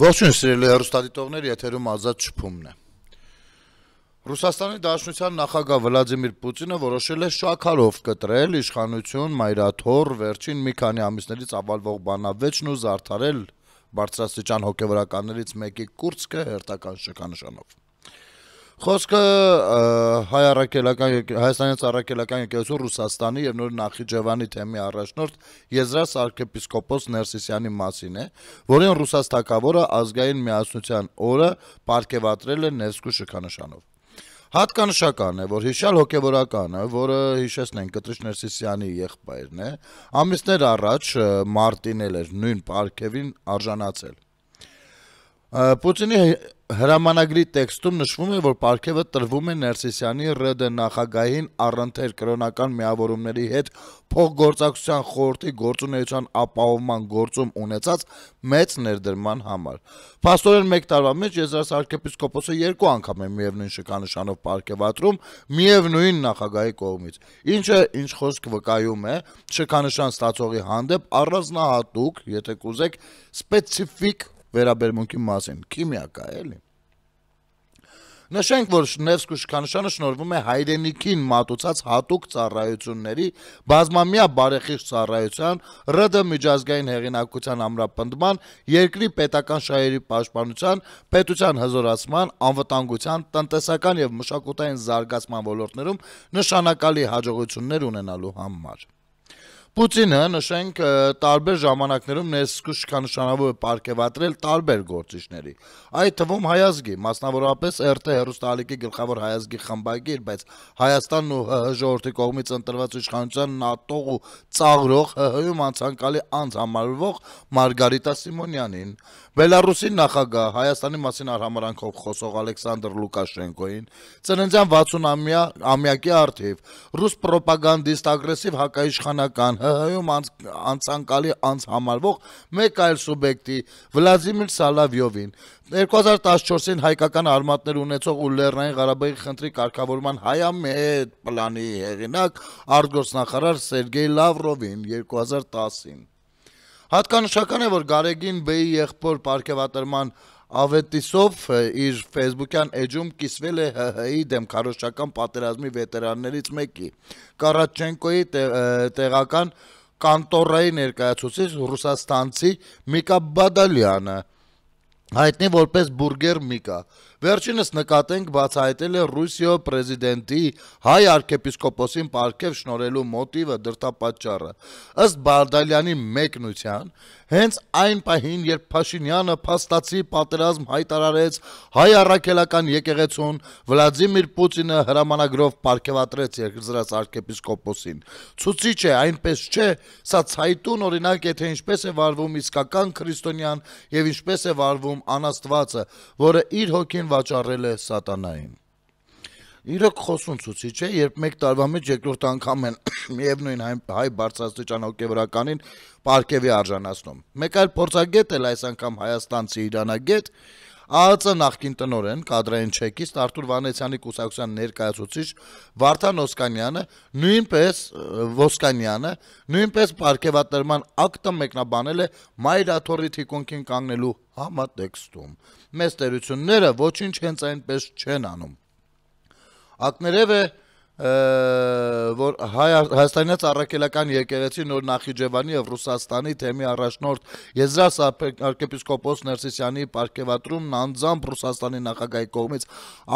Ողջույն սիրելի հեռուստադիտողներ, եթերում ազատ շփումն է։ Ռուսաստանի Դաշնության նախագահ Վլադիմիր Պուտինը որոշել է շաքարով կտրել իշխանություն մայրաթոռ վերջին մի քանի ամիսներից ավալվող բանավեճն ու զարդարել բարձրաստիճան հոգեվորականներից մեկի կուրծքը հերթական շքանշանով։ Խոսքը Հայաստանից առաքելական եկեղեցու Ռուսաստանի եւ նոր Նախիջևանի թեմի առաջնորդ Եզրաս arczepiskopos Ներսիսյանի մասին է, որին Ռուսաց թագավորը ազգային միասնության օրը պարգևատրել է Նևսկու շքանշանով։ Հատկանշական է, որ հիշյալ հոգեվորականը, որը հիշեցնենք Կտրիչ Ներսիսյանի եղբայրն է, ամիսներ առաջ մարտինել էր նույն պարգևին արժանացել։ Պուտինի հրամանագրի տեքստում նշվում է, որ պարգևը տրվում է Ներսիսյանի ՌԴ նախագահին առընթեր կրոնական միավորումների հետ փոխգործակցության խորհրդի գործունեության ապահովման գործում ունեցած մեծ ներդրման համար։ Փաստորեն մեկ տարվա մեջ Եզրաս arczepiskopos-ը 2 անգամ է միևնույն շքանշանով պարգևատրում միևնույն նախագահի կողմից, ինչը ինչ խոսք վկայում է շքանշան ստացողի հանդեպ առանձնահատուկ, եթե կուզեք, սպեցիֆիկ վերաբերմունքի մասին, քիմիակա էլի։ Նշենք, որ Նևսկու շքանշանը շնորհվում է հայրենիքին մատուցած հատուկ ծառայությունների, բազմամյա բարեխիղճ ծառայության, ՌԴ միջազգային հեղինակության ամրապնդման, երկրի պետական շահերի պաշտպանության, պետության հզորացման, անվտանգության, տնտեսական եւ մշակութային զարգացման ոլորտներում նշանակալի հաջողություններ ունենալու համար։ Պուտինը, նշենք, տարբեր ժամանակներում Նևսկու շքանշանով է պարգևատրել տարբեր գործիչների, այդ թվում հայազգի, մասնավորապես ՌՏ հեռուստաալիքի գլխավոր հայազգի խմբագիր, բայց Հայաստանն ու ՀՀ ժողովրդի կողմից ընտրված իշխանության նատող ու ծաղրող ՀՀ-ում անցանկալի անձ համարվող Մարգարիտա Սիմոնյանին, Բելարուսի նախագահ, Հայաստանի մասին արհամարհանքով խոսող Ալեքսանդր Լուկաշենկոին, ծննդյան 60-ամյակի առթիվ ռուս պրոպագանդիստ, ագրեսիվ հակաիշխանական, ՀՀ-ում անցանկալի անձ համարվող մեկ այլ սուբյեկտի Վլադիմիր Սալավյովին, 2014-ին հայկական արմատներ ունեցող ու Լեռնային Ղարաբաղի խնդրի կարգավորման հայամետ պլանի հեղինակ արտգործնախարար Սերգեյ Լավրովին 2010-ին։ Հատկանշական է, որ Գարեգին Բեի եղբոր պարգևատրման ավետիսով իր ֆեյսբուքյան էջում կիսվել է ՀՀ-ի դեմ քարոզչական պատերազմի վետերաններից մեկի՝ Կարաչենկոյի տեղական կանտորայի ներկայացուցիչ ռուսաստանցի Միկա Բադալյանը, հայտնի որպես Բուրգեր Միկա։ Վերջինս նկատենք բացահայտել է Ռուսիո պրեզիդենտի հայ arczepiskopos-ին պարգև շնորհելու մոտիվը, դրդապատճառը։ Ըստ Բադալյանի մեկնության, հենց այն պահին, երբ Փաշինյանը փաստացի պատերազմ հայտարարեց, հայ առաքելական եկեղեցուն Վլադիմիր Պուտինը հրամանագրով պարգևատրեց Եզրաս arczepiskopos-ին։ Ցուցիչ է, այնպես չէ, սա ցայտուն օրինակ է, թե ինչպես է վարվում իսկական քրիստոնյան եւ ինչպես է վարվում անաստվածը, որը իր հոգին վաճառել է սատանային։ Իրոք խոսուն ցուցիչ է, երբ մեկ տարվա մեջ երկրորդ անգամ են միևնույն հայ բարձրաստիճան հոգեվորականին պարգևի արժանացնում։ Մեկ այլ փորձագետ էլ, այս անգամ հայաստանցի իրանագետ, ԱԱԾ նախկին տնօրեն, կադրային չեկիստ Արտուր Վանեցյանի կուսակցության ներկայացուցիչ Վարդան Ոսկանյանը նույնպես պարգևատրման ակտը մեկնաբանել է մայրաթոռի թիկունքին կանգնելու համատեքստում։ Մեծ տերությունները ոչինչ հենց այնպես չեն անում։ Ակներև է, որ Հայաստանից առաքելական եկեղեցի նոր Նախիջևանի եւ Ռուսաստանի թեմի առաջնորդ Եզրաս arczepiskopos Ներսիսյանի պարգևատրումն անձամբ Ռուսաստանի նախագահի կողմից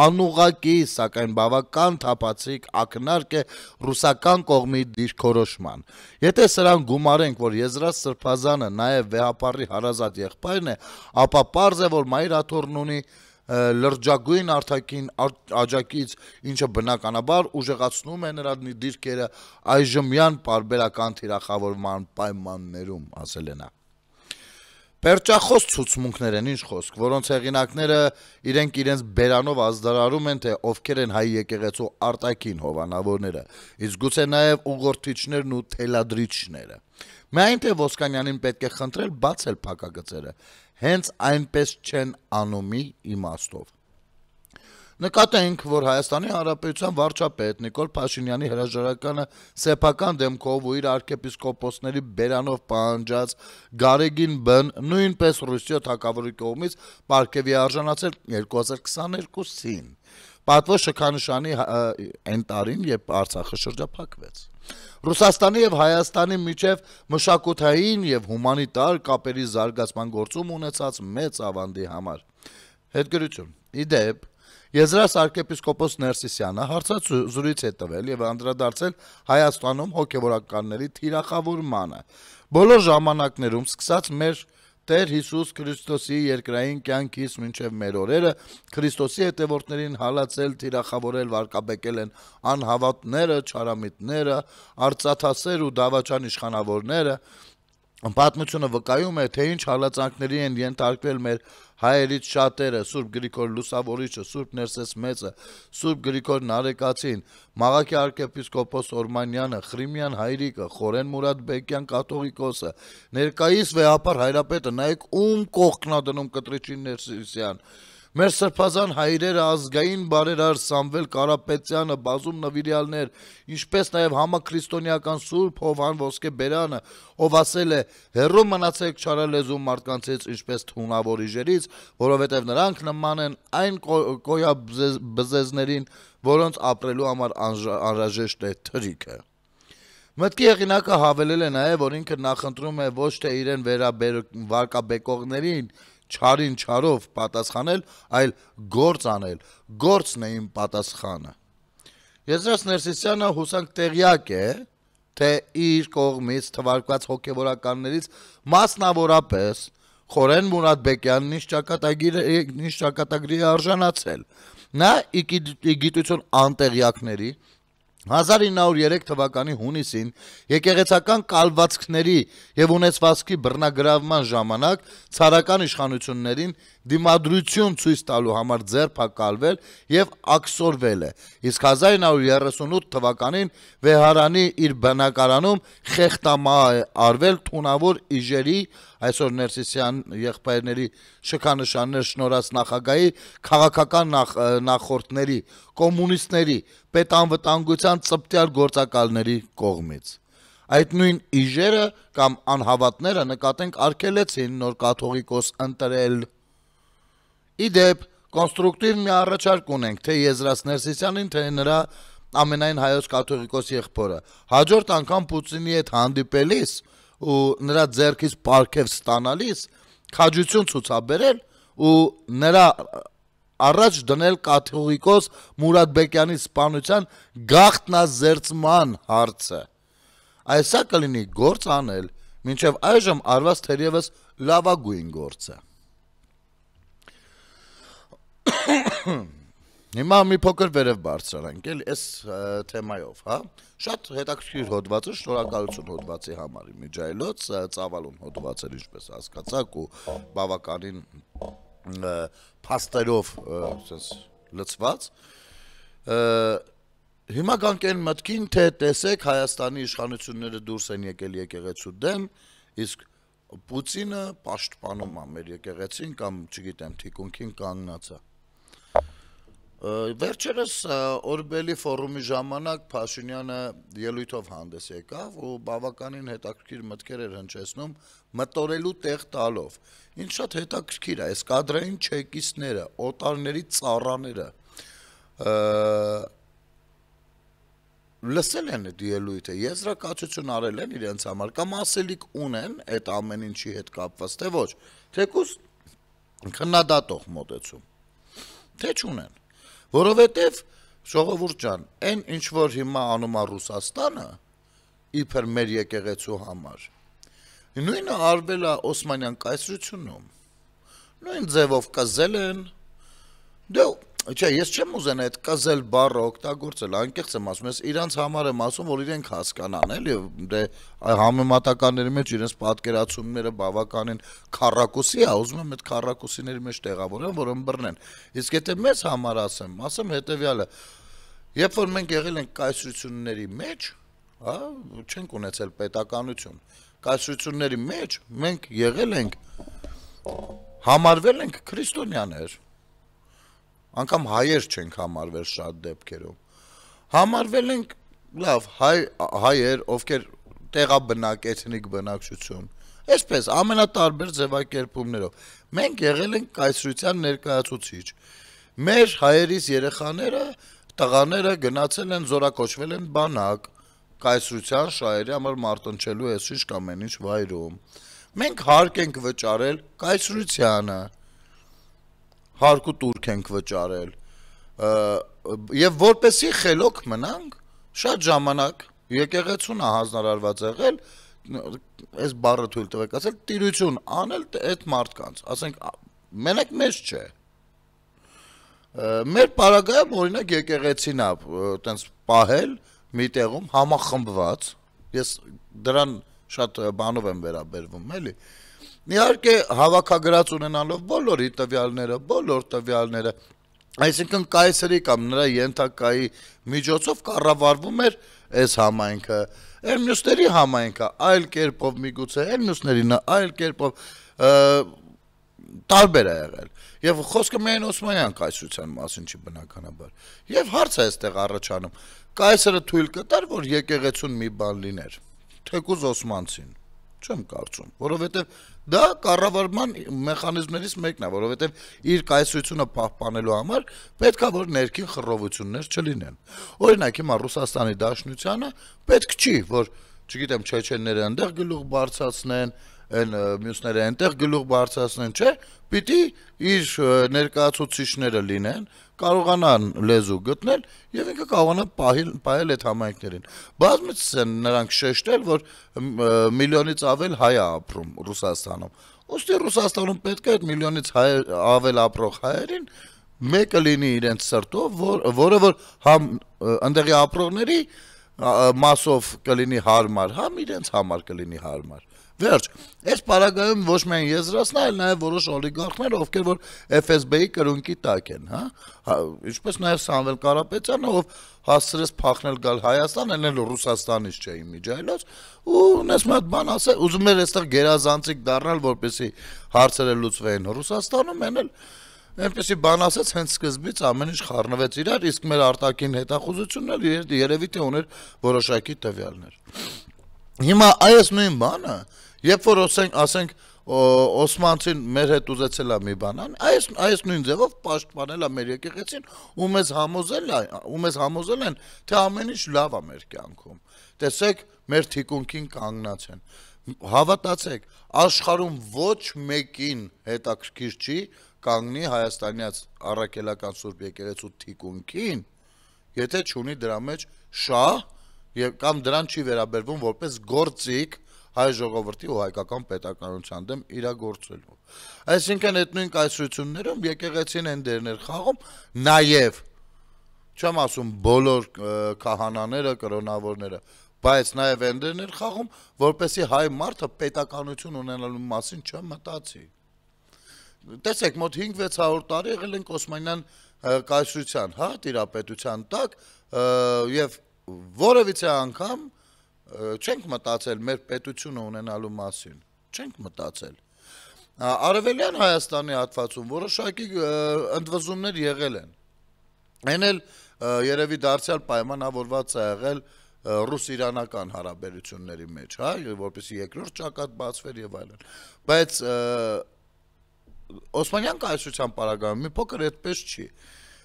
անուղղակի, սակայն բավական թափանցիկ ակնարկ է ռուսական կողմի դիրքորոշման։ Եթե սրան գումարենք, որ Եզրաս սրբազանը նաեւ վեհապարի հարազատ եղբայրն է, ապա պարզ է, որ մայրաթոռն ունի լրջագույն արտաքին աջակից, ինչը բնականաբար ուժեղացնում է նրա դիրքերը այժմյան պարբերական թիրախավորման պայմաններում, ասել է նա։ Պերճախոս ցուցմունքներ են, ինչ խոսք, որոնց հեղինակները իրենց բերանով ազդարարում են, թե ովքեր են հայ եկեղեցու արտաքին հովանավորները, իսկ գուցե նաև ուղղորդիչներն ու թելադրիչները։ Միայն թե Ոսկանյանին պետք է խնդրել բացել փակագծերը, հենց այնպես չեն անումի իմաստով։ Նկատենք, որ Հայաստանի Հանրապետության վարչապետ Նիկոլ Փաշինյանի հրաժարականը սեփական դեմքով ու իր arczepiskoposների բերանով պահանջած Գարեգին Բ-ն նույնպես Ռուսիա թագավորի կողմից պարգևի արժանացել 2022-ին։ Պատվո շքանշանի այն տարին, երբ Արցախը շրջափակվեց։ Ռուսաստանի եւ Հայաստանի միջև մշակութային եւ հումանիտար կապերի զարգացման գործում ունեցած մեծ ավանդի համար։ Հետգրություն։ Իդեպ Եզրաս arczepiskopos Ներսիսյանը հարցազրույց է տվել եւ անդրադարձել Հայաստանում հոգեվորականների թիրախավորմանը։ Բոլոր ժամանակներում սկսած մեր Տեր Հիսուս Քրիստոսի երկրային կյանքից մինչև մեր օրերը Քրիստոսի հետևորդներին հալածել, թիրախավորել, վարկաբեկել են անհավատները, չարամիտները, արծաթասեր ու դավաճան իշխանավորները։ Պատմությունը վկայում է, թե ինչ հալածանքների են ենթարկվել մեր հայերից շատերը՝ Սուրբ Գրիգոր Լուսավորիչը, Սուրբ Ներսես Մեծը, Սուրբ Գրիգոր Նարեկացին, Մաղաքի arczepiskopos Օրմանյանը, Խրիմյան Հայրիկը, Խորեն Մուրադբեկյան կաթողիկոսը, ներկայիս վեհապար հայրապետը, նայեք ում կողքն ա դնում Կտրիչին Ներսիսյան, մեր սրբազան հայրերը ազգային բարերար Սամվել Կարապետյանը, բազում նվիրյալներ, ինչպես նաև համաքրիստոնեական Սուրբ Հովհան Ոսկեբերանը, ով ասել է. «Հեռու մնացեք չարալեզու մարդկանցից, ինչպես թունավոր իժերից, որովհետև նրանք նման են այն կոյաբզեզներին, որոնց ապրելու համար անհրաժեշտ է թրիքը»։ Մտքի հեղինակը հավելել է նաև, որ ինքը նախընտրում է ոչ թե իրեն վարկաբեկողներին չարին չարով պատասխանել, այլ գործ անել, գործն է իմ պատասխանը։ Եզրաս Ներսիսյանը հուսանք տեղյակ է, թե իր կողմից թվարկված հոգևորականներից մասնավորապես Խորեն Մուրադբեկյանն ինչ ճակատագրի է արժանացել։ Նա ի գիտություն անտեղյակների 1903 թվականի հունիսին եկեղեցական կալվածքների եւ ունեցվածքի բռնագրավման ժամանակ ցարական իշխանություններին դիմադրություն ցույց տալու համար ձերբակալվել եւ աքսորվել է, իսկ 1938 թվականին Վեհարանի իր բնակարանում խեղտամահ է արվել թունավոր իժերի, այսօր Ներսիսյան եղբայրների շքանշաններ շնորհած նախագահի քաղաքական նախորդների, կոմունիստների, պետանվտանգության ծպտյալ գործակալների կողմից։ Այդ նույն իժերը կամ անհավատները նկատենք արգելեցին նոր կաթողիկոս ընտրել։ Իդեպ, կոնստրուկտիվ մի առաջարկ ունենք թե Եզրաս Ներսիսյանին, թե նրա ամենայն հայոց կաթողիկոս եղբորը։ Հաջորդ անգամ Պուտինի հետ հանդիպելիս ու նրա ձեռքից պարգև ստանալիս քաջություն ցուցաբերել ու նրա առաջ դնել կաթողիկոս Մուրադբեկյանի սպանության գաղտնազերծման հարցը։ Այսա կլինի գործ անել, մինչև այժմ արված թերևս լավագույն գործը։ Հիմա մի փոքր վերև բարձրանանք էլ այս թեմայով, հա։ Շատ հետաքրքիր հոդված է, շնորհակալություն հոդվածի համար, միջայլոց ծավալուն հոդված էր, ինչպես հասկացաք, ու բավականին փաստերով ասես լցված։ Հիմա գանք այն մտքին, թե տեսեք Հայաստանի իշխանությունները դուրս են եկել եկեղեցու դեմ, իսկ Պուտինը պաշտպանում է մեր եկեղեցին կամ, չգիտեմ, թիկունքին կանգնած է։ Վերջերս Օրբելի ֆորումի ժամանակ Փաշինյանը ելույթով հանդես եկավ ու բավականին հետաքրքիր մտքեր էր հնչեցնում մտորելու տեղ տալով։ Ինչ շատ հետաքրքիր է, այս կադրային չեկիստները, օտարների ծառաները լսել են այդ ելույթը, եզրակացություն արել են իրենց համար կամ ասելիք ունեն այդ ամեն ինչի հետ կապված, թե ոչ, թեկուզ քննադատող մոտեցում, թե չունեն։ Որովհետև, ժողովուրդ ջան, այն ինչ որ հիմա անում է Ռուսաստանը, իբր մեր եկեղեցու համար, նույնը արվել է Օսմանյան կայսրությունում, նույն ձևով կզել են, դե, չէ, ես չեմ ուզենա այդ կզել բառը օգտագործել, անկեղծ եմ ասում, ես իրանց համար եմ ասում, որ իրենք հասկանան, էլի, դե համեմատականների մեջ իրենց պատկերացումները բավականին քառակուսի է, ուզում եմ այդ քառակուսիների մեջ տեղավորեմ, որ ըմբռնեն։ Իսկ եթե մեզ համար ասեմ հետեւյալը, երբ որ մենք եղել ենք կայսրությունների մեջ, հա, չենք ունեցել պետականություն, կայսրությունների մեջ մենք եղել ենք, համարվել ենք քրիստոնյաներ, անգամ հայեր չենք համարվել շատ դեպքերում։ Համարվել ենք լավ հայեր, ովքեր տեղաբնակ, էթնիկ բնակչություն, այսպես ամենատարբեր ձևակերպումներով։ Մենք եղել ենք կայսրության ներկայացուցիչ։ Մեր հայերից երեխաները, տղաները գնացել են, զորակոչվել են բանակ, կայսրության շահերի համար մարտնչելու էսիշ կամ են ինչ վայրում։ Մենք հարկ ենք վճարել կայսրությանը, հարկ ու տուրք ենք վճարել, եւ որպեսի խելոք մնանք, շատ ժամանակ եկեղեցուն հանձնարարված եղել, այս բառը թույլ տվեք ասել, տիրություն անել այդ մարդկանց, ասենք մենակ մեզ չէ։ Մեր պարագայում օրինակ եկեղեցին է տենց պահել մի տեղում համախմբված, ես դրան շատ բանով եմ վերաբերվում, էլի։ Իհարկե հավաքագրած ունենալով բոլոր տվյալները, այսինքն կայսրի կամ նրա ենթակայի միջոցով կառավարվում էր այս համայնքը, այլ մյուսների համայնքը այլ կերպով միգուցե, այլ մյուսներինը այլ կերպով տարբեր է եղել։ Եվ խոսքը միայն Օսմանյան կայսրության մասին չի բնականաբար։ Եվ հարց է այստեղ առաջանում. կայսրը թույլ կտար, որ եկեղեցուն մի բան լիներ, թեկուզ Օսմանցին։ Չեմ կարծում, որովհետև դա կառավարման մեխանիզմներից մեկն է, որովհետև իր կայսրությունը պահպանելու համար պետք է որ ներքին խռովություններ չլինեն։ Օրինակ հիմա Ռուսաստանի Դաշնությանը պետք չի, որ չգիտեմ, չեչենները այնտեղ գլուխ բարձրացնեն, այն մյուսները այնտեղ գլուխ բարձրացնեն, չէ՞, պիտի իր ներկայացուցիչները լինեն, կարողանան լեզու գտնել եւ ինքը կարողանա պահել այդ համայնքներին։ Բազմիցս են նրանք շեշտել, որ միլիոնից ավել հայ է ապրում Ռուսաստանում։ Ոստի Ռուսաստանում պետք է այդ միլիոնից ավել ապրող հայերին մեկը լինի իրենց սրտով, որը որ համ ընդեղի ապրողների մասով կլինի հարմար, համ իրենց համար կլինի հարմար։ Վերջ, այս պարագայում ոչ միայն եզրացն, այլ նաև որոշ օլիգարխներ, ովքեր որ FSB-ի կրունկի տակ են, ինչպես նաև Սամվել Կարապետյանը, ով հասցրեց փախնել գալ Հայաստան, այն էլ Ռուսաստանից չէ իմիջայլոց, ու ունես մի հատ բան ասել, ուզում էր այստեղ գերազանցիկ դառնալ, որպեսզի հարցերը լուծվեին Ռուսաստանում, այն էլ այնպեսի բան ասեց, հենց սկզբից ամեն ինչ խառնվեց իրար, իսկ մեր արտաքին հետախուզությունն էլ երևի թե ուներ որոշակի տվյալներ։ Հիմա այս նույն բանը, երբ որ ասենք Օսմանցին մեր հետ ուզեցել է մի բան, այս նույն ձևով պաշտպանել է մեր եկեղեցին ու մեզ համոզել են, թե ամեն ինչ լավ է մեր կյանքում։ Տեսեք, մեր թիկունքին կանգնած են։ Հավատացեք, աշխարհում ոչ մեկին հետաքրքիր չի կանգնի հայաստանյաց առաքելական Սուրբ եկեղեցու թիկունքին, եթե չունի դրա մեջ շահ եւ կամ դրան չի վերաբերվում որպես գործիք հայ ժողովրդի ու հայկական պետականության դեմ իրագործելու։ Այսինքն այդ նույն կայսրություններում եկեղեցին են դերներ խաղում, նաեւ չեմ ասում բոլոր քահանաները, կրոնավորները, բայց նաեւ են դերներ խաղում, որպեսզի հայ մարդը պետականություն ունենալու մասին չմտածի։ Տեսեք, մոտ 5-600 տարի եղել ենք Օսմանյան կայսրության, տիրապետության տակ եւ որևիցե անգամ չենք մտածել մեր պետությունը ունենալու մասին, չենք մտածել։ Արևելյան Հայաստանի հատվածում որոշակի ընդվզումներ եղել են։ Այն էլ երևի դարձյալ պայմանավորված է եղել ռուս-իրանական հարաբերությունների մեջ, որպեսզի երկրորդ ճակատ բացվեր եւ այլն։ Բայց Օսմանյան կայսրության պարագայում մի փոքր այդպես չի։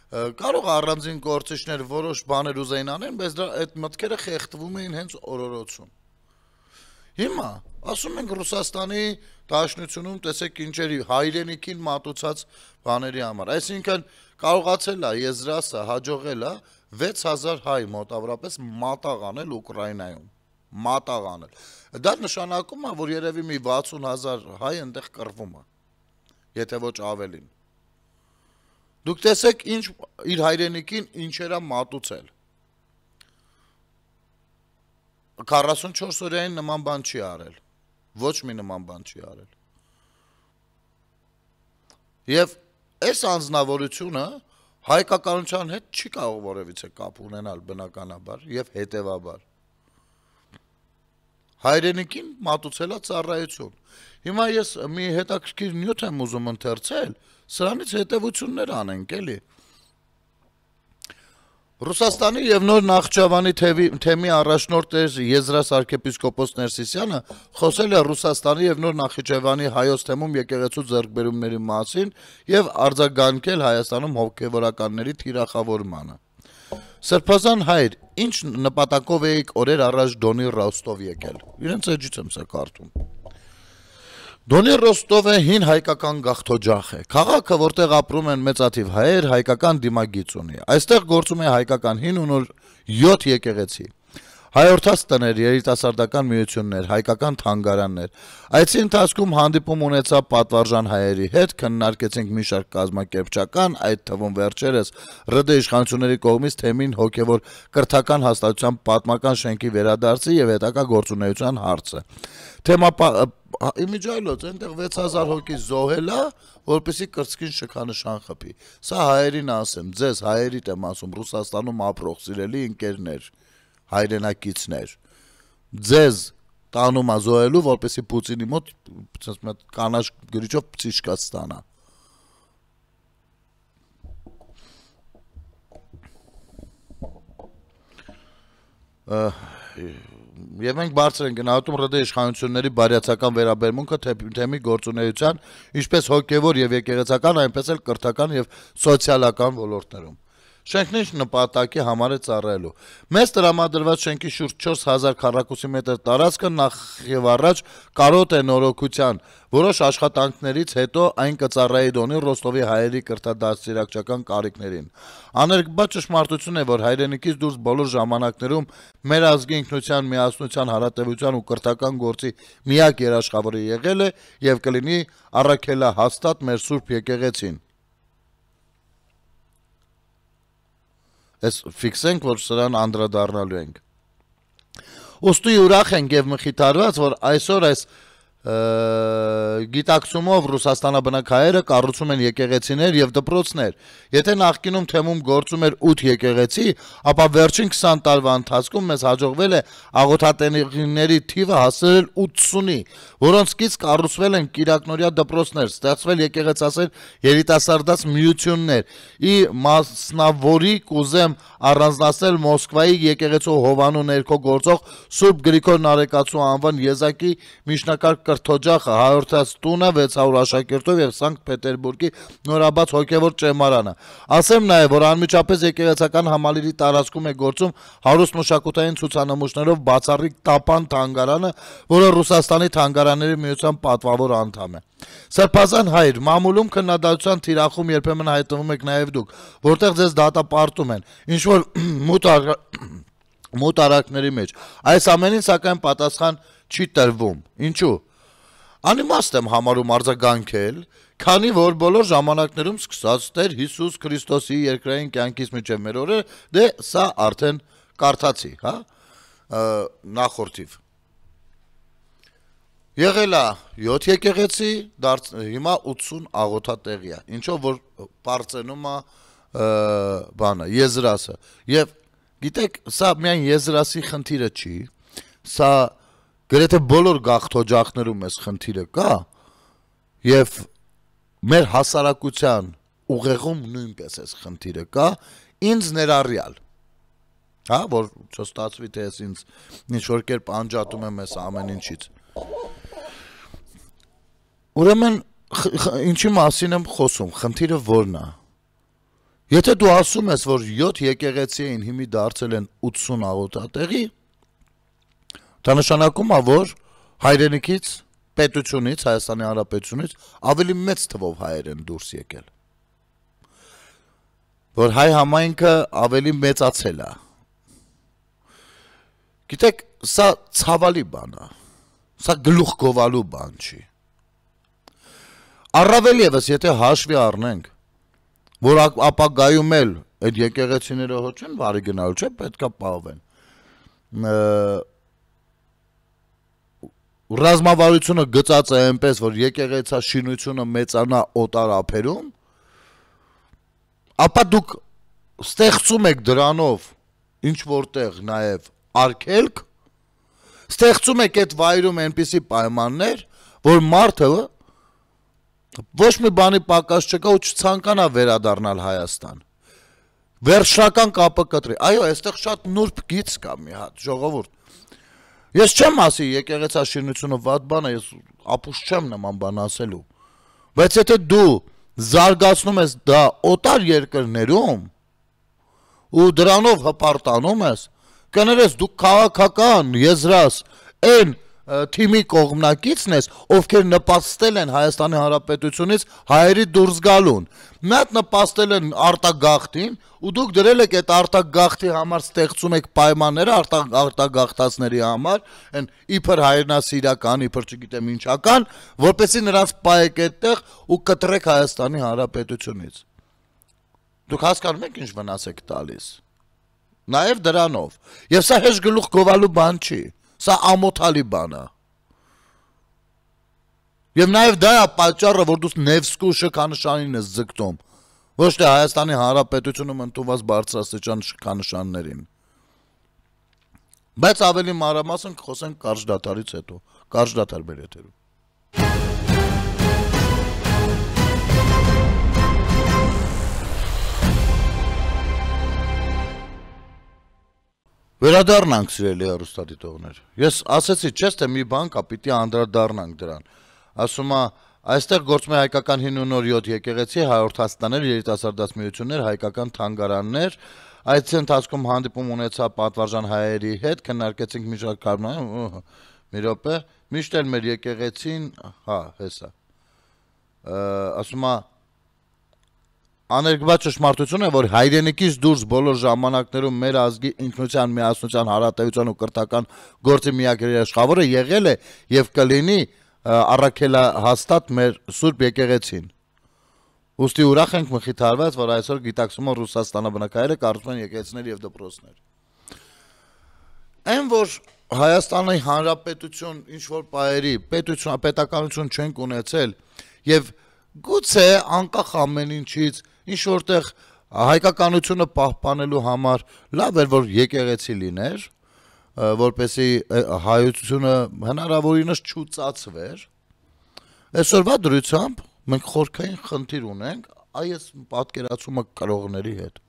Կարող առանձին գործիչներ որոշ բաներ ուզեին անեն, բայց այդ մտքերը խեղդվում էին հենց օրորոցում։ Հիմա ասում ենք Ռուսաստանի Դաշնությունում տեսեք ինչերի հայրենիքին մատուցած բաների համար, այսինքն կարողացել է եզրասը հաջողել է 6000 հայ մոտավորապես մատաղ անել Ուկրաինայում, մատաղ անել։ Դա նշանակում է, որ երևի մի 60000 հայ այնտեղ կռվում է, եթե ոչ ավելին։ Դուք տեսեք իր հայրենիքին ինչեր է մատուցել։ 44 օրյային նման բան չի արել, ոչ մի նման բան չի արել։ Եվ այս անձնավորությունը հայկականության հետ չի կարող որևիցե կապ ունենալ բնականաբար եւ հետեւաբար։ Հայրենիքին մատուցել է ծառայություն։ Հիմա ես մի հետաքրքիր նյութ եմ ուզում ընթերցել, սրանից հետևություններ անենք, էլի։ Ռուսաստանի եւ նոր Նախճավանի թեմի առաջնորդ Եզրաս arczepiskopos Ներսիսյանը խոսել է Ռուսաստանի եւ նոր Նախճավանի հայոց թեմում եկեղեցու ձեռքբերումների մասին եւ արձագանքել Հայաստանում հոգեվորականների թիրախավորմանը։ Սրբազան հայր, ինչ նպատակով եք օրեր առաջ Դոնի Ռոստով եկել։ Իրենց էջից եմ սա կարդում։ Դոնի Ռոստովը հին հայկական գաղթօջախ է։ Քաղաքը, որտեղ ապրում են մեծաթիվ հայեր, հայկական դիմագիծ ունի։ Այստեղ գործում է հայկական հին ու նոր 7 եկեղեցի։ Հայորդաց տներ, երիտասարդական միություններ, հայկական թանգարաններ։ Այցի ընթացքում հանդիպում ունեցա պատվարժան հայերի հետ, քննարկեցինք մի շարք կազմակերպչական, այդ թվում վերջերս ՌԴ իշխանությունների կողմից թեմին հոգևոր կրթական հաստատության պատմական շենքի վերադարձի եւ հետագա գործունեության հարցը։ Թեմա Իմիջայլոց այնտեղ 6000 հոգի զոհել է, որպեսզի կրծքին շքանշան խփի։ Սա հայերին ասեմ, ձեզ հայերիդ եմ ասում, Ռուսաստանում ապրող սիրելի ընկերներ, հայրենակիցներ, ձեզ տանում է զոհելու, որպեսզի Պուտինի մոտ կանաչ գրիչով պցիշկա ստանա։ Եվ մենք բարձր ենք գնահատում ՌԴ իշխանությունների բարյացակամ վերաբերմունքը թեմի գործունեության, ինչպես հոգևոր եւ եկեղեցական, այնպես էլ կրթական եւ սոցիալական ոլորտներում։ Շենքն ինչ նպատակի համար է ծառայելու։ Մեզ տրամադրված շենքի շուրջ 4000 քառակուսի մետր տարածքը նախ եւ առաջ կարոտ է նորոգության, որոշ աշխատանքներից հետո այն կծառայի Դոնի Ռոստովի հայերի կրթադաստիարակչական կարիքներին։ Աներկբա ճշմարտություն է, որ հայրենիքից դուրս բոլոր ժամանակներում մեր ազգի ինքնության, միասնության, հարատեվության ու կրթական գործի միակ երաշխավորը եղել է եւ կլինի առաքելահաստատ մեր Սուրբ եկեղեցին։ Ես ֆիքսենք, որ սրան անդրադառնալու ենք։ Ոստի ուրախ ենք եւ մխիթարված, որ այսօր այս գիտակցումով Ռուսաստանաբնակ հայերը կառուցում են եկեղեցիներ եւ դպրոցներ։ Եթե նախկինում թեմում գործում էր 8 եկեղեցի, ապա վերջին 20 տարվա ընթացքում մեզ հաջողվել է աղոթատեղիների թիվը հասնել 80-ի, որոնցից կառուցվել են կիրակնորյա դպրոցներ, ստեղծվել եկեղեցասեր երիտասարդաց միություններ։ Ի մասնավորի կուզեմ առանձնացնել Մոսկվայի եկեղեցու Հովանու ներքո գործող Սուրբ Գրիգոր Նարեկացու անվան եզակի միջնակարգ կրթօջախը, Հայորդաց տունը 600 աշակերտով եւ Սանկտ Պետերբուրգի նորաբաց հոգեվոր ճեմարանը։ Ասեմ նաեւ, որ անմիջապես եկեղեցական համալիրի տարածքում է գործում հարուստ մշակութային ցուցանմուշներով բացառիկ Տապան թանգարանը, որը Ռուսաստանի թանգարանների միության պատվավոր անդամ է։ Սրբազան հայր, մամուլում քննադատության թիրախում երբեմն հայտնվում եք նաեւ դուք, որտեղ ձեզ դատապարտում են, ինչ որ մութ արարքների մեջ։ Այս ամենին սակայն պատասխան չի տրվում։ Ինչու՞։ Անիմաստ եմ համարում արձագանքել, քանի որ բոլոր ժամանակներում սկսած Տեր Հիսուս Քրիստոսի երկրային կյանքից մինչև մեր օրերը, դե սա արդեն կարդացի, հա, նախորդիվ։ Եղել է 7 եկեղեցի, հիմա 80 աղոթատեղի է, ինչով որ պարծենում է բանը, եզրասը։ Եվ գիտեք, սա միայն եզրասի խնդիրը չի, սա գրեթե բոլոր գաղթօջախներում էս խնդիրը կա, եւ մեր հասարակության ուղեղում նույնպես էս խնդիրը կա, ինձ ներառյալ, հա, որ չստացվի թե ես ինձ ինչ-որ կերպ անջատում եմ էս ամեն ինչից։ Ուրեմն, ինչի մասին եմ խոսում, խնդիրը որն է։ Եթե դու ասում ես, որ 7 եկեղեցի էին, հիմի դարձել են 80 աղոթատեղի, դա նշանակում է, որ հայրենիքից, պետությունից, Հայաստանի Հանրապետությունից ավելի մեծ թվով հայեր են դուրս եկել։ Որ հայ համայնքը ավելի մեծացել է։ Գիտեք, սա ցավալի բան է։ Սա գլուխ գովալու բան չի։ Առավել եւս, եթե հաշվի առնենք, որ ապագայում էլ այդ եկեղեցիները հո չեն բարի գնալու, չէ՞, պետքա պահվեն։ Ռազմավարությունը գծած է այնպես, որ եկեղեցաշինությունը մեծանա օտար ափերում, ապա դուք ստեղծում եք դրանով ինչ որտեղ նաև արգելք, ստեղծում եք այդ վայրում այնպիսի պայմաններ, որ մարդը ոչ մի բանի պակաս չկա ու չցանկանա վերադառնալ Հայաստան։ Վերջնական կապը կտրի։ Այո, այստեղ շատ նուրբ գիծ կա մի հատ, ժողովուրդ։ Ես չեմ ասի եկեղեցաշինությունը վատ բան է, ես ապուշ չեմ նման բան ասելու։ Բայց եթե դու զարգացնում ես դա օտար երկրներում ու դրանով հպարտանում ես, կներես դու քաղաքական եզրաս այն թիմի կողմնակիցն ես, ովքեր նպաստել են Հայաստանի Հանրապետությունից հայերի դուրս գալուն։ Մի հատ նպաստել են արտագաղթին, ու դուք դրել եք այդ արտագաղթի համար ստեղծում եք պայմանները արտագաղթածների համար, այն իբր հայրենասիրական, իբր չգիտեմ ինչական, որպեսզի նրանց պայեք այդտեղ ու կտրեք Հայաստանի Հանրապետությունից։ Դուք հասկանում եք ինչ վնաս եք տալիս։ Նաև դրանով։ Եվ սա հեշտ գլուխ գովալու բան չի։ Սա ամոթալի բան է։ Եվ նաև դա է պատճառը, որ դու Նևսկու շքանշանին ես ձգտում, ոչ թե Հայաստանի Հանրապետությունում ընդունված բարձրաստիճան շքանշաններին։ Բայց ավելի մանրամասն կխոսենք կարճ դադարից հետո։ Կարճ դադար մեր եթերում։ Վերադառնանք սիրելի հեռուստադիտողներ։ Ես ասեցի, չէ՞ թե մի բան կա, պիտի անդրադառնանք դրան։ Ասում է, այստեղ գործում է հայկական 5 ու նոր 7 եկեղեցի, հայորդաստաներ, երիտասարդաց միություններ, հայկական թանգարաններ։ Այդ ընթացքում հանդիպում ունեցա պատվարժան հայերի հետ, քննարկեցինք մի շարք կարգավորումներ, մի րոպե, միշտ էլ մեր եկեղեցին, հա, հեսա։ Ասում է, աներկբա ճշմարտություն է, որ հայրենիքից դուրս բոլոր ժամանակներում մեր ազգի ինքնության, միասնության, հարատեվության ու կրթական գործի միակ երաշխավորը եղել է եւ կլինի առաքելահաստատ մեր Սուրբ եկեղեցին։ Ուստի ուրախ ենք մխիթարված, որ այսօր գիտակցումը Ռուսաստանաբնակայերը կառուցում են եկեղեցիներ եւ դպրոցներ։ Այն որ Հայաստանի Հանրապետություն ինչ որ պայերի պետականություն չենք ունեցել եւ գուցե անկախ ամեն ինչից ինչ որտեղ հայկականությունը պահպանելու համար լավ էր որ եկեղեցի լիներ, որպեսի հայությունը հնարավորինս չուծացվեր։ Այսօրվա դրությամբ մենք խորքային խնդիր ունենք այս պատկերացումը կրողների հետ։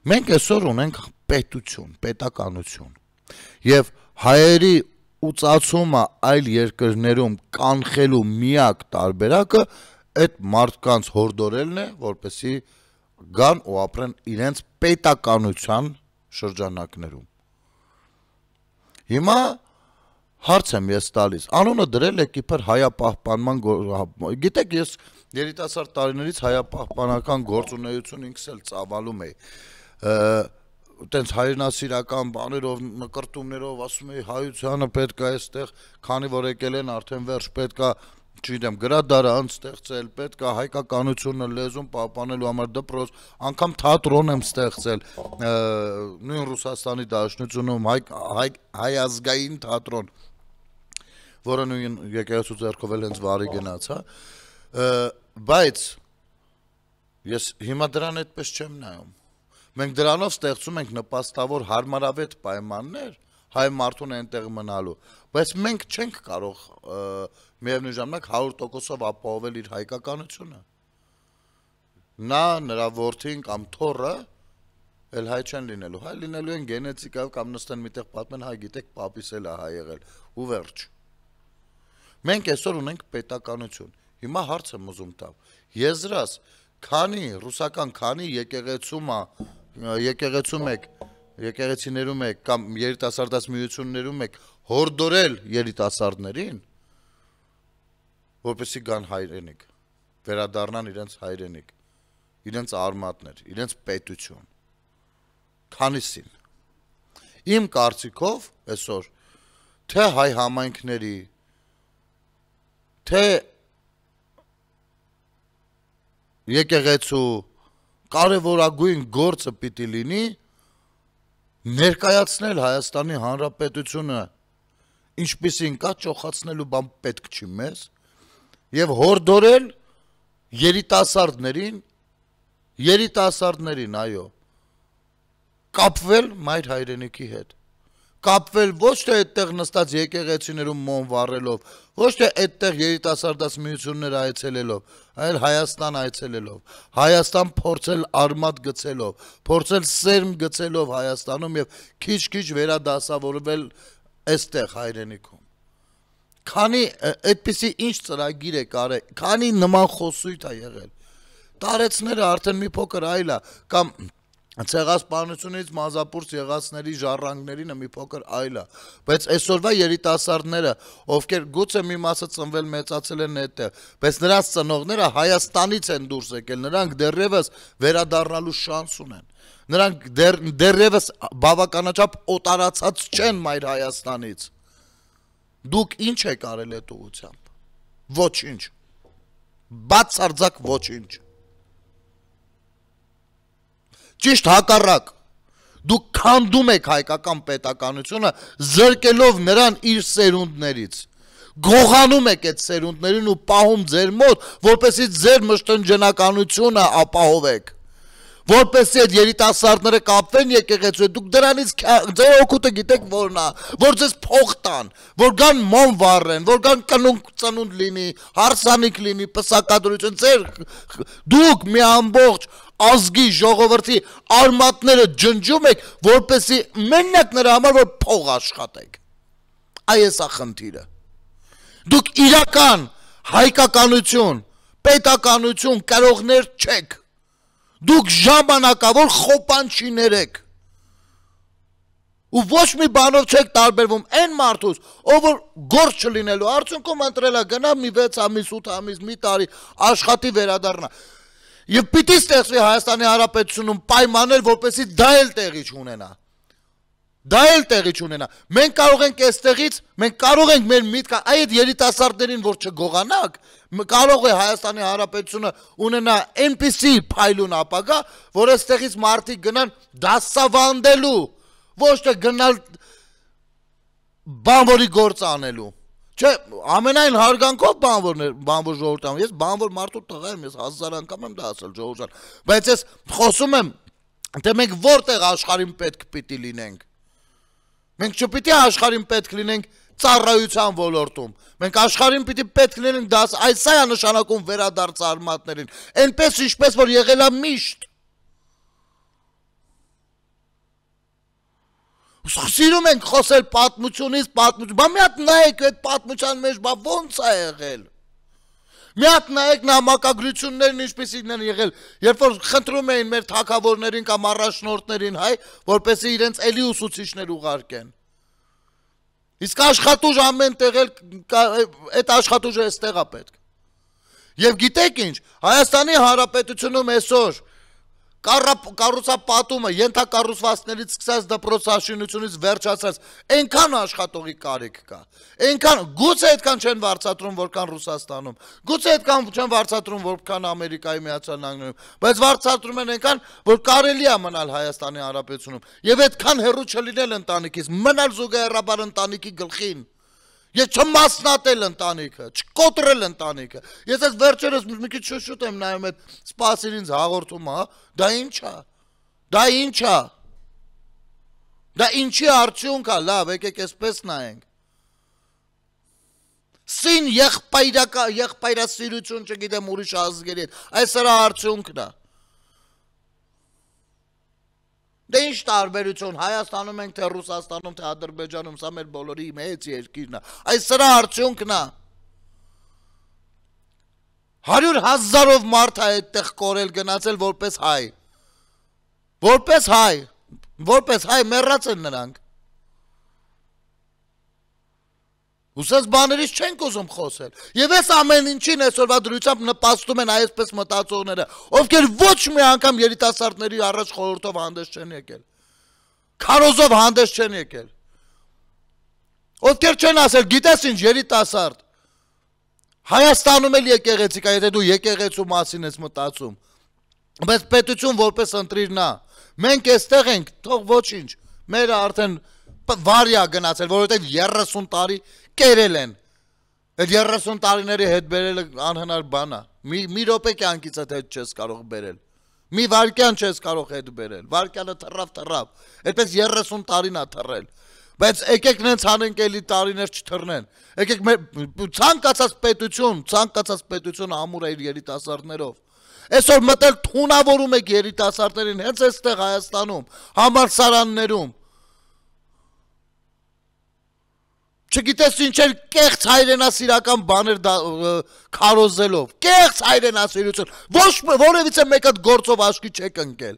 Մենք այսօր ունենք պետություն, պետականություն։ Եվ հայերի ուծացումը այլ երկրներում կանխելու միակ տարբերակը այդ մարդկանց հորդորելն է, որպեսի գան ու ապրեն իրենց պետականության շրջանակներում։ Հիմա հարց եմ ես տալիս, անունը դրել եք իբր հայապահպանման, գիտեք ես երիտասարդ տարիներից հայապահպանական գործունեություն ինքս էլ ծավալում էի, տենց հայրենասիրական բաներով, նկրտումներով, ասում էի հայությանը պետք է այստեղ, քանի որ եկել են արդեն վերջ պետք է չգիտեմ, գրադարան ստեղծել, պետք է հայկականությունը լեզուն պահպանելու համար դպրոց, անգամ թատրոն եմ ստեղծել, նույն Ռուսաստանի Դաշնությունում հայազգային թատրոն, որը նույն եկեղեցու ձեռքով էլ հենց վարի գնաց, բայց ես հիմա դրան այդպես չեմ նայում։ Մենք դրանով ստեղծում ենք նպաստավոր հարմարավետ պայմաններ հայ մարդուն այնտեղ մնալու, բայց մենք չենք կարող միևնույն ժամանակ 100%-ով ապահովել իր հայկականությունը։ Նա, նրա որդին կամ թոռը էլ հայ չեն լինելու, հայ լինելու են գենետիկայով կամ նստեն միտեղ պատմեն, հայ գիտեք պապիս էլ է հայ եղել, ու վերջ։ Մենք այսօր ունենք պետականություն։ Հիմա հարց եմ ուզում տալ։ Եզրած, քանի ռուսական, քանի եկեղեցում եք, եկեղեցիներում եք կամ երիտասարդաց միություններում եք հորդորել երիտասարդներին, որպեսզի գան հայրենիք, վերադառնան իրենց հայրենիք, իրենց արմատներ, իրենց պետություն։ Քանիսին։ Իմ կարծիքով այսօր թե հայ համայնքների, թե եկեղեցու կարևորագույն գործը պիտի լինի ներկայացնել Հայաստանի Հանրապետությունը ինչպիսին կա ճոխացնելու բան պետք չի մեզ եւ հորդորել երիտասարդներին, այո, կապվել մայր հայրենիքի հետ, կապվել ոչ թե այդտեղ նստած եկեղեցիներում մոմ վառելով, ոչ թե այդտեղ երիտասարդաց միություններ այցելելով, այլ Հայաստան այցելելով, Հայաստան փորձել արմատ գցելով, փորձել սերմ գցելով Հայաստանում եւ քիչ-քիչ վերադասավորվել այստեղ հայրենիքում։ Քանի այդպիսի ինչ ծրագիր է կարել, քանի նման խոսույթ է եղել։ Տարեցները արդեն մի փոքր այլ է, կամ ցեղասպանությունից մազապուրց եղածների ժառանգներին մի փոքր այլ է, բայց այսօրվա երիտասարդները, ովքեր գուցե մի մասը ծնվել մեծացել են այդտեղ, բայց նրանց ծնողները Հայաստանից են դուրս եկել, նրանք դեռևս վերադառնալու շանս ունեն, նրանք դեռևս բավականաչափ օտարացած չեն մայր Հայաստանից։ Դուք ինչ եք արել այդ ուղղությամբ։ Ոչինչ։ Բացարձակ ոչինչ։ Ճիշտ հակառակ, դուք քանդում եք հայկական պետականությունը, զրկելով նրան իր սերունդներից, գողանում եք այդ սերունդներին ու պահում ձեր մոտ, որպեսզի ձեր մշտնջենականությունը ապահովեք, որպեսզի այդ երիտասարդները կապվեն եկեղեցու, դուք դրանից ձեր օգուտը գիտեք որն է, որ ձեզ փող տան, որ գան մոմ վառեն, որ գան կնունկ ծնունդ լինի, հարսանիք լինի, պսակադրություն, դուք մի ամբողջ ազգի ժողովրդի արմատները ջնջում եք, որպեսզի մենակ նրա համար որ փող աշխատեք։ Այս է խնդիրը։ Դուք իրական հայկականություն, պետականություն կարողներ չեք։ Դուք ժամանակավոր խոպանչիներ եք։ Ու ոչ մի բանով չեք տարբերվում այն մարդուց, ով որ գործ չլինելու արդյունքում ընտրել է գնա մի 6 ամիս, 8 ամիս, մի տարի աշխատի վերադառնա։ Եվ պիտի ստեղծվի Հայաստանի Հանրապետությունում պայմաններ, որպեսզի դա էլ տեղի չունենա։ Դա էլ տեղի չունենա։ Մենք կարող ենք այստեղից, մենք կարող ենք մեր միտքը այդ երիտասարդներին, որ չգողանանք, կարող է Հայաստանի Հանրապետությունը ունենա այնպիսի փայլուն ապագա, որ այստեղից մարդիկ գնան դասավանդելու, ոչ թե գնալ բանվորի գործ անելու։ Չէ, ամենայն հարգանքով բանվոր ժողովրդան, ես բանվոր մարդու տղա եմ, ես 1000 անգամ եմ դա ասել ժողովրդան, բայց ես խոսում եմ, թե մենք որտեղ աշխարհին պետք պիտի լինենք։ Մենք չպիտի աշխարհին պետք լինենք ծառայության ոլորտում, մենք աշխարհին պիտի պետք լինենք այս է նշանակում վերադարձ արմատներին, այնպես ինչպես որ եղել է միշտ։ Սիրում ենք խոսել պատմությունից, բա մի հատ նայեք այդ պատմության մեջ, բա ոնց է եղել։ Մի հատ նայեք նամակագրություններն ինչպիսին են եղել, երբ որ խնդրում էին մեր թագավորներին կամ առաջնորդներին, հայ, որպեսզի իրենց էլի ուսուցիչներ ուղարկեն։ Իսկ աշխատուժ ամեն տեղ այդ աշխատուժը էստեղ է պետք։ Եվ գիտեք ինչ, Հայաստանի Հանրապետությունում այսօր կառուցապատումը ենթակառուցվածքներից սկսած դպրոցաշինությունից վերջացած այնքան աշխատողի կարիք կա, այնքան գուցե այդքան չեն վարձատրում որքան Ռուսաստանում, գուցե այդքան չեն վարձատրում որքան Ամերիկայի Միացյալ Նահանգներում, բայց վարձատրում են այնքան, որ կարելի է մնալ Հայաստանի Հանրապետությունում եւ այդքան հեռու չլինել ընտանիքից, մնալ զուգահեռաբար ընտանիքի գլխին։ Ես չմասնատել ընտանիքը, չկոտրել ընտանիքը։ Ես այս վերջերս մի քիչ շուտ եմ նայում այդ սպասիր ինձ հաղորդումը, դա ինչ է։ Դա ինչ է։ Դա ինչի արդյունք է, լավ, եկեք այսպես նայենք։ Սին եղբայրասիրություն, չգիտեմ ուրիշ ազգերի հետ, այս սրա արդյունքն է։ Դե ինչ տարբերություն, Հայաստանում ենք, թե Ռուսաստանում, թե Ադրբեջանում, սա մեր բոլորի մեծ երկիրն է, այս սրա արդյունքն է։ 100,000-ով մարդ է այդտեղ կորել գնացել որպես հայ, որպես հայ մեռած են նրանք։ Ուսած բաներից չենք ուզում խոսել։ Եվ այս ամեն ինչին այսօրվա դրությամբ նպաստում են այսպես մտածողները, ովքեր ոչ մի անգամ երիտասարդների առաջ խորհրդով հանդես չեն եկել։ Քարոզով հանդես չեն եկել։ Ովքեր չեն ասել, գիտես ինչ, երիտասարդ։ Հայաստանում էլ եկեղեցի կա, եթե դու եկեղեցու մասին ես մտածում։ Բայց պետություն որպես ընտրիրն է։ Մենք այստեղ ենք, թող ոչինչ։ Մերը արդեն վարյա գնացել, որովհետև 30 տարի կերել են։ Այդ 30 տարիների հետ բերելը անհնար բան է։ Մի րոպե կյանքից հետ չես կարող բերել։ Մի վարկյան չես կարող հետ բերել։ Վարկյանը թռավ։ Այդպես 30 տարին է թռել։ Բայց եկեք նենց անենք էլի տարիներ չթռնեն։ Եկեք ցանկացած պետություն ամուր է իր երիտասարդներով։ Այսօր մտել թունավորում եք երիտասարդներին հենց այստեղ Հայաստանում, համալսարաններում։ Չգիտես ինչեր կեղծ հայրենասիրական բաներ քարոզելով, կեղծ հայրենասիրություն, որևիցե մեկը գործով աչքի չեք ընկել։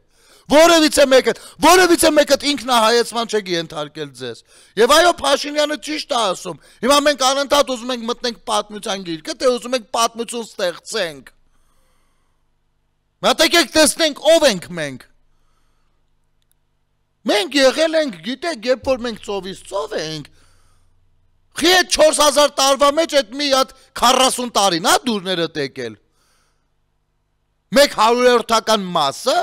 Որևիցե մեկը ինքնահայեցման չեք ենթարկել ձեզ։ Եվ այո, Փաշինյանը ճիշտ է ասում։ Հիմա մենք անընդհատ ուզում ենք մտնենք պատմության գիրկը, թե ուզում ենք պատմություն ստեղծենք։ Մատ եկեք տեսնենք ով ենք մենք։ Մենք եղել ենք, գիտեք, երբ որ մենք ծովից ծով ենք, խի այդ 4000 տարվա մեջ այդ մի հատ 40 տարին, հա դուրները տեկել։ Մեկ 100-րդական մասը։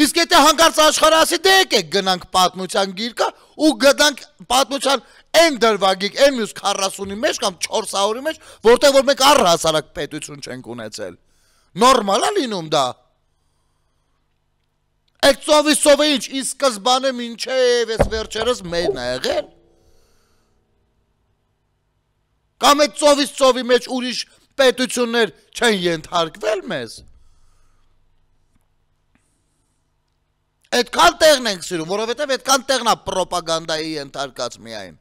Իսկ եթե հանկարծ աշխարհը ասի դե եկեք գնանք պատմության գիրկը ու գնանք պատմության այն դրվագիկ, այն մյուս 40-ի մեջ կամ 400-ի մեջ, որտեղ որ մենք առհասարակ պետություն չենք ունեցել։ Նորմալ է լինում դա։ Այդ ծովը ինչ, ի սկզբանե մինչև այս վերջերս մերն է եղել։ Կամ այդ ծովի մեջ ուրիշ պետություններ չեն ենթարկվել մեզ։ Այդքան տեղն ենք սիրում, որովհետև այդքան տեղն է պրոպագանդայի ենթարկած միայն։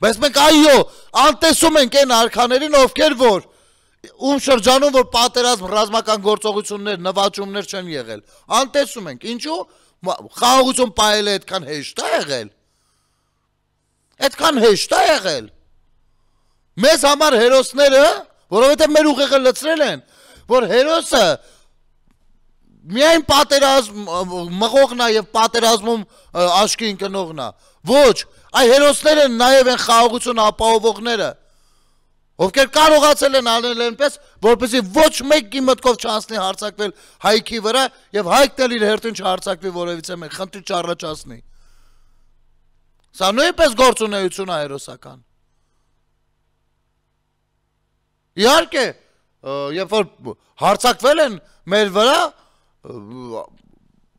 Բայց մենք այո, անտեսում ենք այն արքաներին, ովքեր որ ում շրջանում որ պատերազմ ռազմական գործողություններ, նվաճումներ չեն եղել։ Անտեսում ենք, ինչու՞։ Խաղաղություն պահելը այդքան հեշտ է եղել։ Այդքան հեշտ է եղել։ Մեզ համար հերոսները, որովհետև մեր ուղեղը լցրել են, որ հերոսը միայն պատերազմ մղողն է եւ պատերազմում աչքի ընկնողն է։ Ոչ, այ հերոսները նաեւ են խաղաղություն ապահովողները, ովքեր կարողացել են անել այնպես, որպեսզի ոչ մեկի մտքով չանցնի հարձակվել հայքի վրա եւ հայքն էլ իր հերթին չհարձակվի որևիցե մեկ խնդիր չառաջացնի։ Սա նույնպես գործունեություն է հերոսական։ Իհարկե, երբ որ հարձակվել են մեր վրա,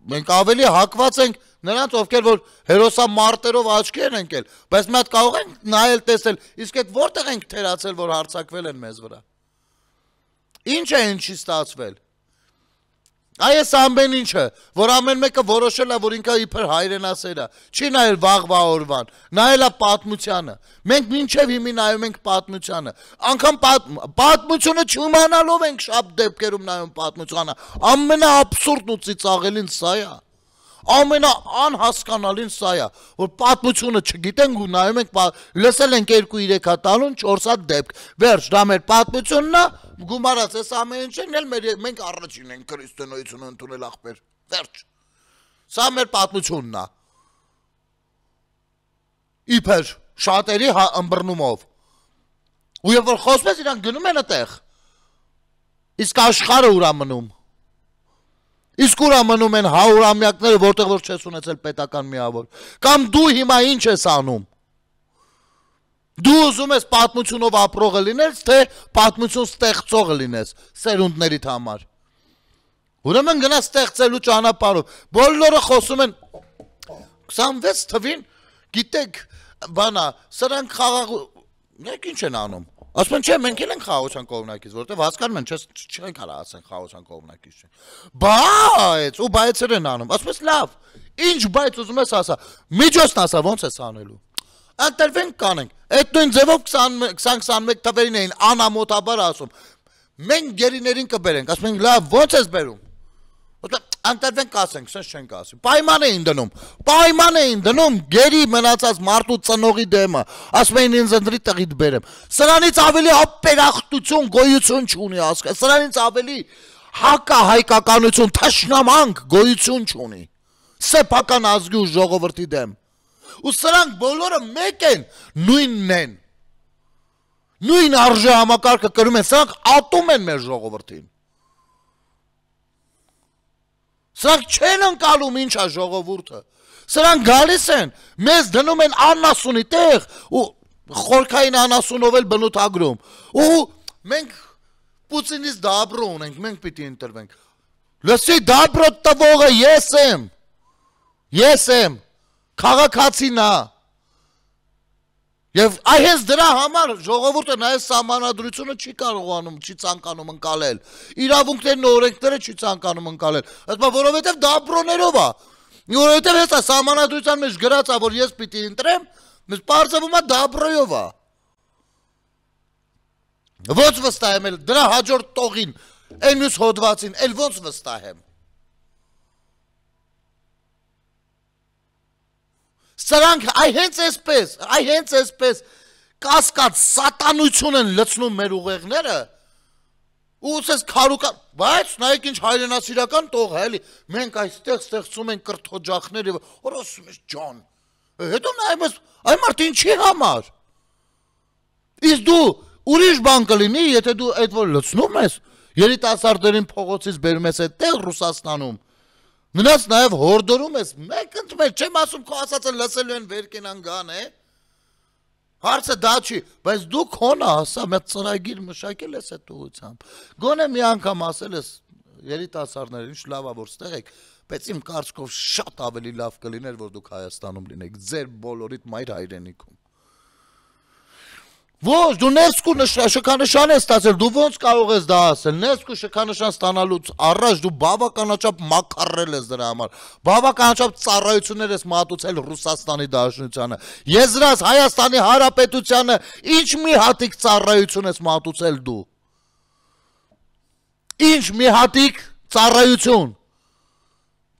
մենք ավելի հակված ենք նրանց, ովքեր որ հերոսամարտերով աչքի են ընկել, բայց մի հատ կարող ենք նայել տեսել, իսկ այդ որտեղ ենք թերացել, որ հարձակվել են մեզ վրա։ Ինչ է ինչի ստացվել։ Այս ամեն ինչը, որ ամեն մեկը որոշել է, որ ինքը իբր հայրենասեր է, չի նայել վաղվա օրվան, նայել է պատմությանը։ Մենք մինչև հիմի նայում ենք պատմությանը։ Անգամ պատմությունը չիմանալով ենք շատ դեպքերում նայում պատմությանը։ Ամենաաբսուրդն ու ծիծաղելին սա է։ Ամենաանհասկանալին սա է, որ պատմությունը չգիտենք ու նայում ենք, լսել ենք 2-3 հատալուն 4 հատ դեպք։ Վերջ, դա մեր պատմությունն է, գումարած այս ամեն ինչն էլ մենք առաջին ենք քրիստոնեությունը ընդունել ախպեր։ Վերջ։ Սա մեր պատմությունն է։ Իբր շատերի ըմբռնումով։ Ու երբ որ խոսում ես, իրանք գնում են այդտեղ։ Իսկ աշխարհը ուրա մնում։ Իսկ ուրա մնում են 100-ամյակները, որտեղ որ չես ունեցել պետական միավոր։ Կամ դու հիմա ինչ ես անում։ Դու ուզում ես պատմությունով ապրողը լինես, թե պատմություն ստեղծողը լինես սերունդներիդ համար։ Ուրեմն գնա ստեղծելու ճանապարհով։ Բոլորը խոսում են 26 թվին, գիտեք, բանա, սրանք խաղաղ, մենք ինչ են անում։ Ասում են, չէ, մենք էլ ենք խաղաղության կողմնակից, որովհետև հասկանում են, չեն կարող ասեն խաղաղության կողմնակից չեն։ Բայց ու բայցեր են անում։ Ասում ես, լավ, ինչ բայց ուզում ես ասա, միջոցն ասա, ոնց ես անելու։ Ընտրվենք կանենք։ Այդ նույն ձևով 20-21 թվերին էին անամոթաբար ասում։ Մենք գերիներին կբերենք, ասում ենք, լավ, ոնց ես բերում։ Ընտրվենք ասենք, սենց չենք ասի։ Պայման էին դնում գերի մնացած մարդու ծնողի դեմը, ասում էին ինձ ընտրի տղիդ բերեմ։ Սրանից ավելի ապերախտություն, գոյություն չունի ասկա, սրանից ավելի հակահայկականություն, թշնամանք գոյություն չունի։ Սեփական ազգի ու ժողովրդի դեմ։ Ու սրանք բոլորը մեկ են, նույնն են։ Նույն արժե համակարգը կրում են, սրանք ատում են մեր ժողովրդին։ Սրանք չեն ընկալում ինչ է ժողովուրդը։ Սրանք գալիս են, մեզ դնում են անասունի տեղ ու խորքային անասունով էլ բնութագրում։ Ու մենք Պուտինից դաբրո ունենք, մենք պիտի ընտրվենք։ Լսի, դաբրո տվողը ես եմ։ Քաղաքացին է։ Եվ այս դրա համար ժողովուրդը նաև սահմանադրությունը չի կարողանում, չի ցանկանում ընկալել։ Իրավունքներն ու օրենքները չի ցանկանում ընկալել։ Ասում որովհետև դա ապրոներով է։ Որովհետև հեսա սահմանադրության մեջ գրած է, որ ես պիտի ընտրեմ, մեզ բարձվում է դա ապրոյով է։ Ոնց վստահեմ էլ դրա հաջորդ տողին, այն մյուս հոդվածին, էլ ոնց վստահեմ։ Սրանք հենց այսպես կասկած սատանություն են լցնում մեր ուղեղները ու ասես քարուկա, բայց նայեք ինչ հայրենասիրական տող է, էլի մենք այստեղ ստեղծում ենք կրթօջախներ եւ օրոսում ես ջան։ Հետո նայում ես այ մարդ ինչի համար։ Իսկ դու ուրիշ բան կլինի, եթե դու այդ որ լցնում ես, երիտասարդներին փողոցից բերում ես այդտեղ Ռուսաստանում։ Նրանց նաև հորդորում ես, մեկ ընդմեջ, չեմ ասում քո ասածը լսելու են վերկենան գան, հարցը դա չի, բայց դու քոնը ասա, մեծ ծրագիր մշակել ես այդ ուղղությամբ, գոնե մի անգամ ասել ես երիտասարդներին, ինչ լավ է որ ստեղ եք, բայց իմ կարծիքով շատ ավելի լավ կլիներ, որ դուք Հայաստանում լինեք, ձեր բոլորիդ մայր հայրենիքում։ Ոչ, դու ներսկու շքանշան ես ստացել, դու ոնց կարող ես դա ասել, ներսկու շքանշան ստանալուց առաջ դու բավականաչափ մաքարել ես դրա համար, բավականաչափ ծառայություններ ես մատուցել Ռուսաստանի Դաշնությանը, եզրած Հայաստանի Հանրապետությանը, ինչ մի հատիկ ծառայություն ես մատուցել դու, ինչ մի հատիկ ծառայություն,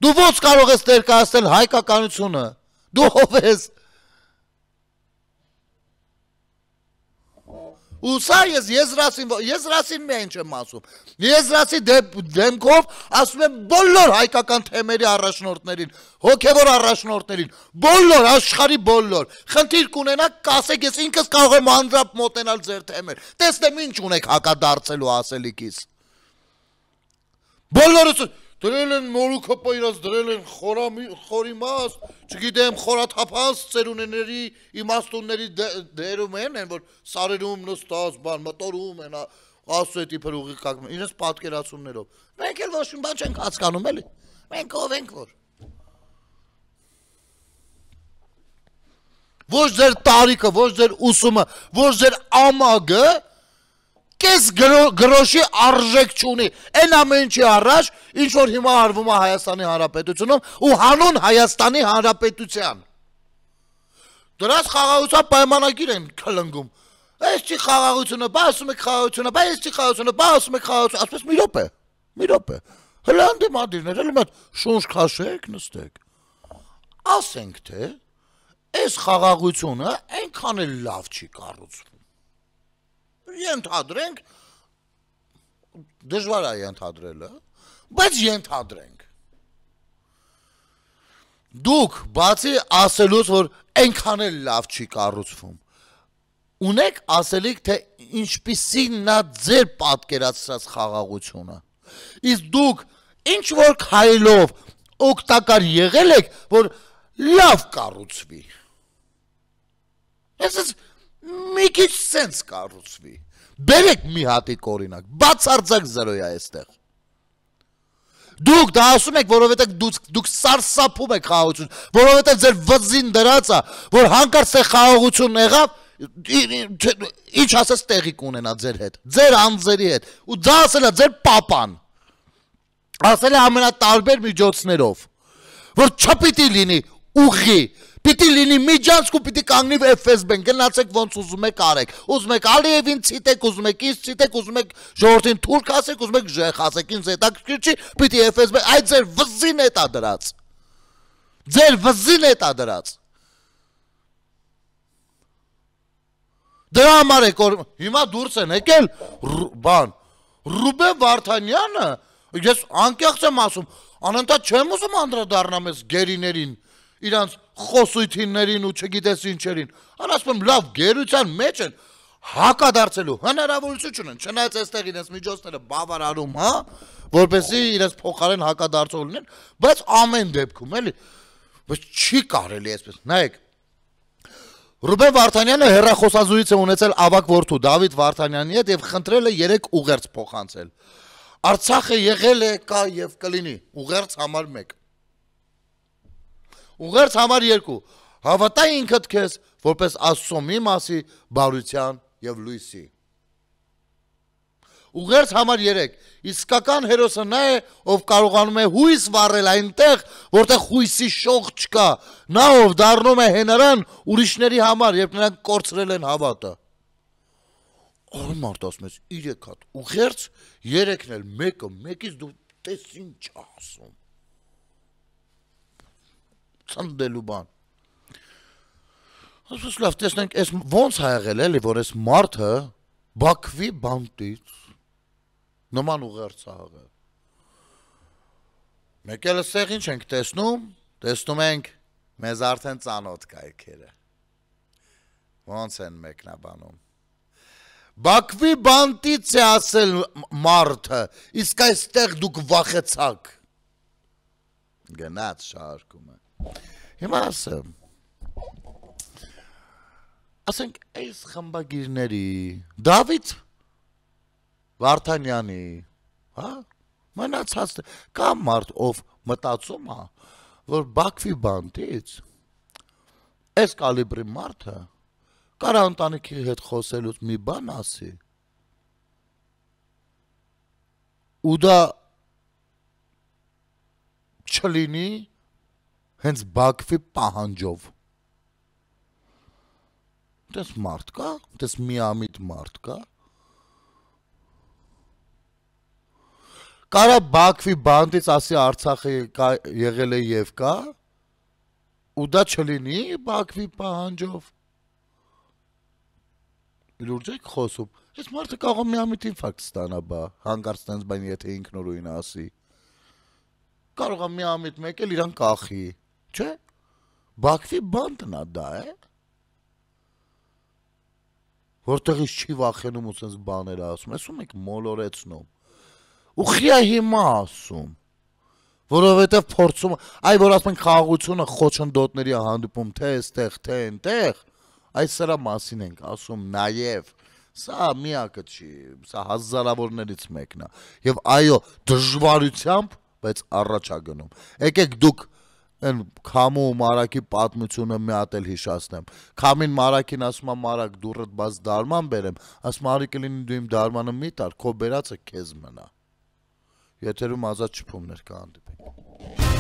դու ոնց կարող ես ներկայացնել հայկականությունը, դու ով ես, ու սա ես եզրասին միայն չեմ ասում, եզրասի դեմքով ասում եմ բոլոր հայկական թեմերի առաջնորդներին, հոգևոր առաջնորդներին, բոլոր, աշխարհի բոլոր, խնդիր կունենաք, կասեք ես ինքս կարող եմ անձամբ մոտենալ ձեր թեմեր, տեսնեմ ինչ ունեք հակադարձելու ասելիքից, բոլորս դրել են մորուքը պայրած, դրել են խորիմաս, չգիտեմ խորաթափանց ծերունեների իմաստունների դերում են, որ սարերում նստած բան, մտորում են, ասու էտ իպր ուղի կակում, իրենց պատկերացումներով, մենք էլ ոչ մի բան չենք հասկանում էլի, մենք ով ենք որ։ Ոչ ձեր տարիքը, ոչ ձեր ուսումը, ոչ ձեր ամագը, կես գրոշի արժեք չունի, են ամենչի առաջ, ինչ որ հիմա արվում է Հայաստանի Հանրապետությունում ու հանուն Հայաստանի Հանրապետության։ Դրանց խաղաղության պայմանագիր են քլնգում, այս չի խաղաղությունը, բա ասում եք խաղաղությունը, բա այս չի խաղաղությունը, բա ասում եք խաղաղությունը, ասպես մի րոպե, հլանդի մադիրներ, հլի մատ շունչ քաշեք, նստեք, ասենք թե, այս խաղաղությունը այնքան էլ լավ չի կառուցվում։ Ենթադրենք, դժվար է ենթադրելը, բայց ենթադրենք։ Դուք բացի ասելուց, որ այնքան էլ լավ չի կառուցվում, ունեք ասելիք, թե ինչպիսին նա ձեր պատկերացրած խաղաղությունը։ Իսկ դուք ինչ որ քայլով օգտակար եղել եք, որ լավ կառուցվի։ Այսպես մի քիչ սենց կառուցվի։ Բերեք մի հատիկ օրինակ, բացարձակ զրոյ է այստեղ։ Դուք դա ասում եք, որովհետև դուք սարսափում եք խաղաղություն, որովհետև ձեր վզին դրած է, որ հանկարծ է խաղաղություն եղավ, ինչ ասես տեղի կունենա ձեր հետ, ձեր անձերի հետ, ու դա ասել է ձեր պապան, ասել է ամենատարբեր միջոցներով, որ չպիտի լինի ուղի, պիտի լինի միջանցք ու պիտի կանգնի FSB-ն, գնացեք ոնց ուզում եք արեք, ուզում եք Ալիևին ցիտեք, ուզում եք ինձ ցիտեք, ուզում եք ժողովրդին թուրք ասեք, ուզում եք ժեխ ասեք, ինձ հետաքրքիր չի, պիտի FSB, այդ ձեր վզին է տա դրած, ձեր վզին է տա դրած, դրա համար եք, հիմա դուրս են եկել, բան, Ռուբեն Վարդանյանը, ես անկեղծ եմ ասում, անընդհատ չեմ ուզում անդրադառնամ ես գերիներին, իրանց խոսույթիներին ու չգիտես ինչերին, ասում եմ լավ գերության մեջ են, հակադարձելու հնարավորություն չունեն, չնայած այստեղ իրենց միջոցները բավարարում, հա, որպեսզի իրենց փոխարեն հակադարձող լինեն, բայց ամեն դեպքում էլի, բայց չի կարելի այսպես, նայեք, Ռուբեն Վարդանյանը հեռախոսազրույց է ունեցել ավագ որդու Դավիթ Վարդանյանի հետ եւ խնդրել է 3 ուղերձ փոխանցել։ Արցախը եղել է, կա եւ կլինի, ուղերձ համար 1։ Ուղերձ համար 2. Հավատա ինքդ քեզ, որպես Աստծո մի մասի բարության եւ լույսի։ Ուղերձ համար 3. Իսկական հերոսը նա է, ով կարողանում է հույս վառել այնտեղ, որտեղ հույսի շող չկա, նա ով դառնում է հենարան ուրիշների համար, երբ նրանք կորցրել են հավատը։ Ահա մարդ ասում ես 3 հատ ուղերձ, 3-ն էլ մեկից դու տես ինչ ասում։ Ցնդելու բան։ Ասես լավ, տեսնենք, այս ոնց ա եղել էլի, որ այս մարդը Բաքվի բանտից նման ուղերձ ա եղել։ Մեկ էլ ստեղ ինչ ենք տեսնում, տեսնում ենք մեզ արդեն ծանոթ կայքերը։ Ոնց են մեկնաբանում։ Բաքվի բանտից է ասել մարդը, իսկ այստեղ դուք վախեցաք։ Գնաց շարքում է։ Հիմա ասենք այս խմբագիրների Դավիթ Վարդանյանի, հա, մնացած կա մարդ, ով մտածում է, որ Բաքվի բանտից այս կալիբրի մարդը կարա ընտանիքի հետ խոսելուց մի բան ասի, ու դա չլինի հենց Բաքվի պահանջով։ Դες մարդ կա, դες միամիտ մարդ կա, կարա Բաքվի բանտից ասի Արցախը եղել է եւ կա, ու դա չլինի Բաքվի պահանջով։ Լուրջ եք խոսում, այս մարդը կարող է միամիտ ինֆարկտ ստանա, բա, հանկարծ տենց բան, եթե ինքնուրույն ասի։ Կարող է միամիտ մեկ էլ իրան կախի, չէ՞։ Բաքվի բանտն է դա, է։ Որտեղից չի վախենում ու սենց բաներ ասում, ասում եք մոլորեցնում։ Ու խիա հիմա ասում, որովհետև փորձում, այ որ ասում ենք խաղաղությունը խոչընդոտների հանդիպում, թե այստեղ, թե այնտեղ, այս սրա մասին ենք ասում նաև, սա միակը չի, սա հազարավորներից մեկն է, և այո, դժվարությամբ, բայց առաջ ա գնում, եկեք դուք են Քամու ու Մարակի պատմությունը մի հատ էլ հիշացնեմ, Քամին Մարակին ասում է Մարակ դուռդ բաց դարման բերեմ, ասում արի կլինի դու իմ դարմանը մի տար, քո բերածը քեզ մնա։ Եթերում ազատ շփումներ կհանդիպենք։